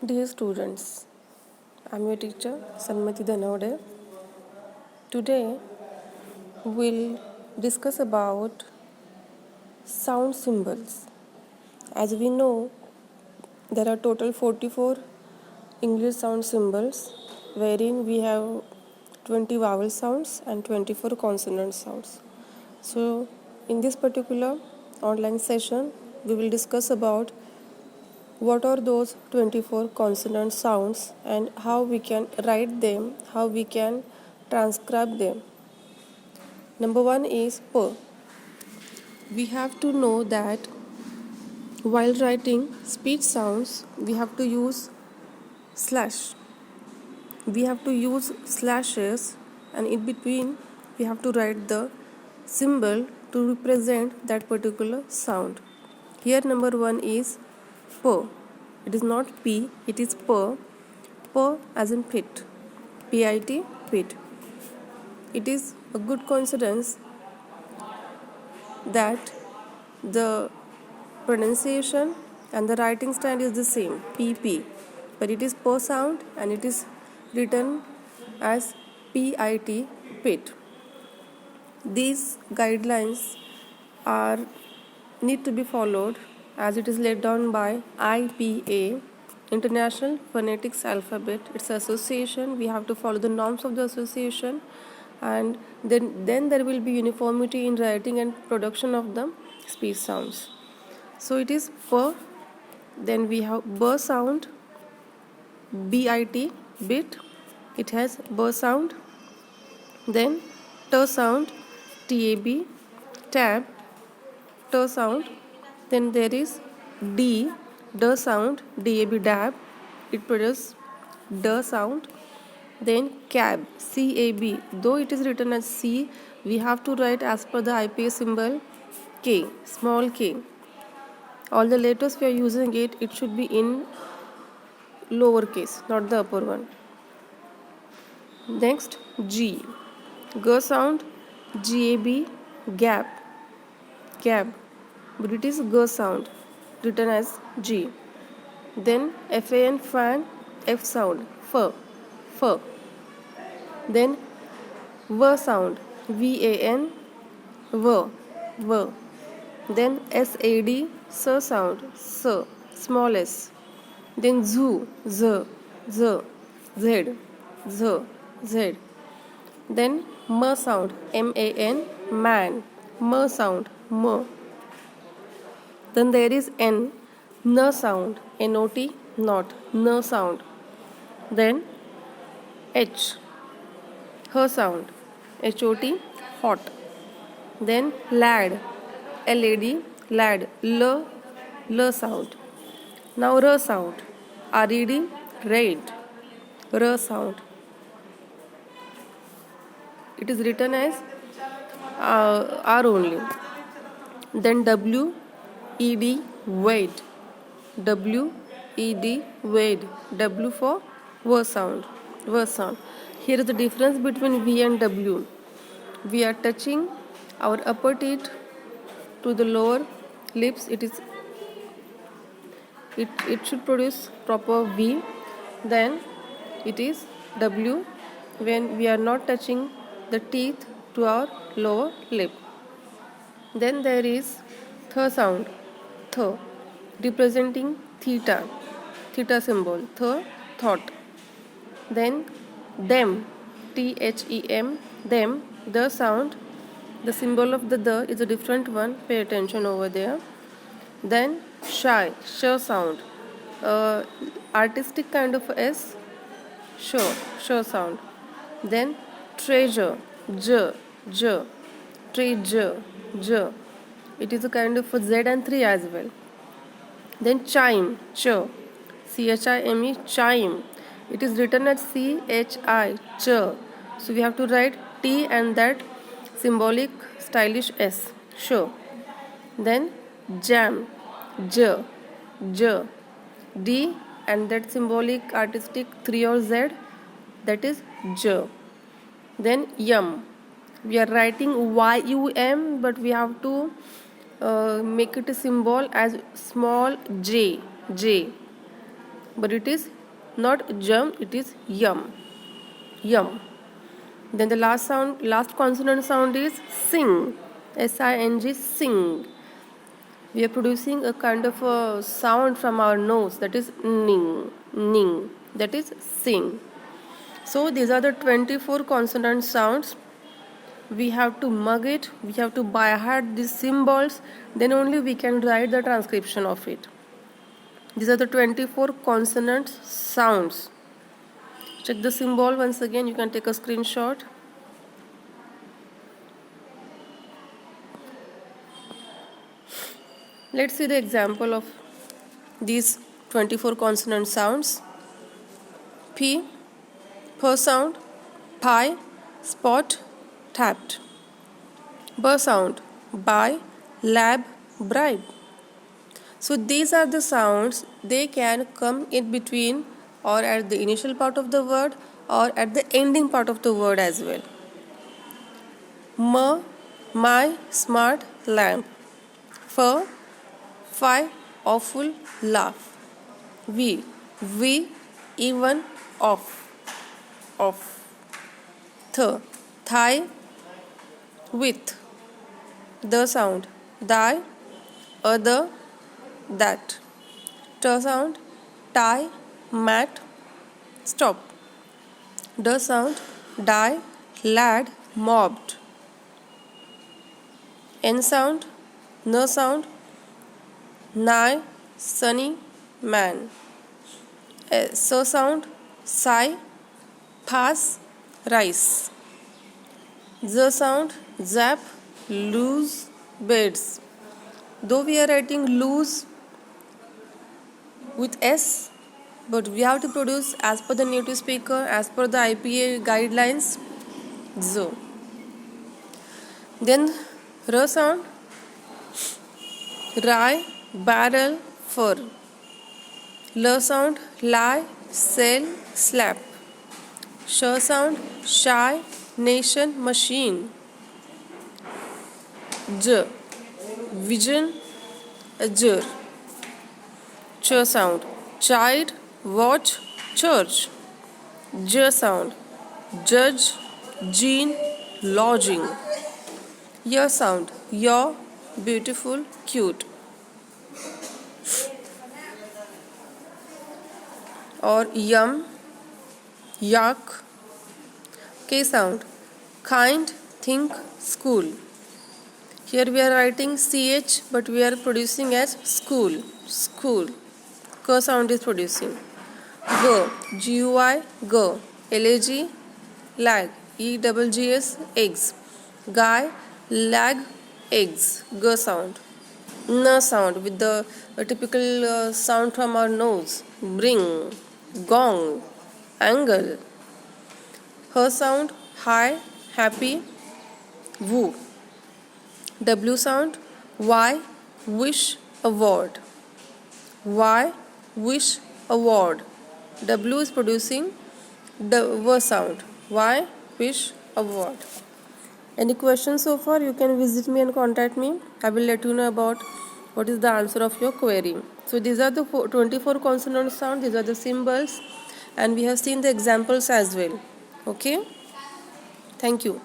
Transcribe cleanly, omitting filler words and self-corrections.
Dear students, I'm your teacher Sanmati Dhanode. Today we'll discuss about sound symbols. As we know, there are total 44 English sound symbols wherein we have 20 vowel sounds and 24 consonant sounds. So in this particular online session, we will discuss about what are those 24 consonant sounds and how we can write them, how we can transcribe them. Number one is P. We have to know that while writing speech sounds, we have to use slash. We have to use slashes, and in between, we have to write the symbol to represent that particular sound. Here, number one is P. It is not P, it is P. P as in pit. P-I-T, pit. It is a good coincidence that the pronunciation and the writing style is the same, PP, but it is P sound and it is written as PIT, pit. These guidelines are need to be followed as it is laid down by IPA, International Phonetics Alphabet. It's an association. We have to follow the norms of the association, and then there will be uniformity in writing and production of the speech sounds. So it is P, then we have B sound, BIT, bit, it has B sound, then T sound, TAB, tab, T sound, then there is D sound, DAB, dab, it produces D sound, then cab, CAB, though it is written as C, we have to write as per the IPA symbol K, small k. All the letters we are using it should be in lowercase, not the upper one. Next, G sound, GAB, gap, but it is G sound, written as G. Then FAN, fan, F sound, F. Then V sound, VAN, V. Then SAD, S sound, S, small s. Then Z, Z, Z. Then M sound, MAN, man, M sound, M. Then there is N sound, NOT, not, N sound. Then H sound, HOT, hot. Then lad, LAD, lad, L sound. Now R sound, RED, red, R sound. It is written as R only. Then WED, wait, WED, wait, W for V sound. Here is the difference between V and W. We are touching our upper teeth to the lower lips. It should produce proper V. Then it is W when we are not touching the teeth to our lower lip. Then there is Th sound, Th, representing theta symbol, Th, thought. Then them, THEM, them, the sound, the symbol of the is a different one, pay attention over there. Then shy, sh sound, artistic kind of S, sh sound. Then treasure, j, treasure, it is a kind of a Z and 3 as well. Then chime, CHIME, chime, it is written as CHI, ch. So we have to write T and that symbolic stylish S, show. Then jam, J, D and that symbolic artistic 3 or Z, that is J. Then yum, we are writing YUM, but we have to make it a symbol as small j. but it is not jum, it is yum. Yum. Then the last consonant sound is sing. S-I-N-G, sing. We are producing a kind of a sound from our nose, that is ning, ning, that is sing. So these are the 24 consonant sounds. We have to mug it, we have to by heart these symbols, then only we can write the transcription of it. These are the 24 consonant sounds. Check the symbol once again, you can take a screenshot. Let's see the example of these 24 consonant sounds. P, per sound, pie, spot, tapped. B sound, by, lab, bribe. So these are the sounds, they can come in between or at the initial part of the word or at the ending part of the word as well. M, my, smart, lamp. F, fi, awful, laugh. We, even, off. Th, thigh, with. The sound, thy, other, that. T sound, tie, mat, stop. D sound, die, lad, mobbed. N sound, n sound, nigh, sunny, man. S sound, sigh, pass, rice. Z sound, zap, lose, beds. Though we are writing lose with S, but we have to produce as per the native speaker, as per the IPA guidelines, Z. Then R sound, rye, barrel, fur. L sound, lie, sell, slap. Sh sound, shy, nation, machine. J, vision, azure. Ch sound, child, watch, church. J sound, judge, gene, lodging. Y sound, your, beautiful, cute. Or yum, yuck. K sound, kind, think, school. Here we are writing CH, but we are producing as school, school. K sound is producing. G, GUI, go. LAG, lag. EGGS, eggs. Guy, lag, eggs. G sound. N sound with the typical sound from our nose. Bring, gong, angle. H sound, high, happy, woo. W sound, why, wish, award. Y, wish, award. W is producing W sound. Y, wish, award. Any questions so far? You can visit me and contact me. I will let you know about what is the answer of your query. So these are the 24 consonant sounds. These are the symbols, and we have seen the examples as well. Okay. Thank you.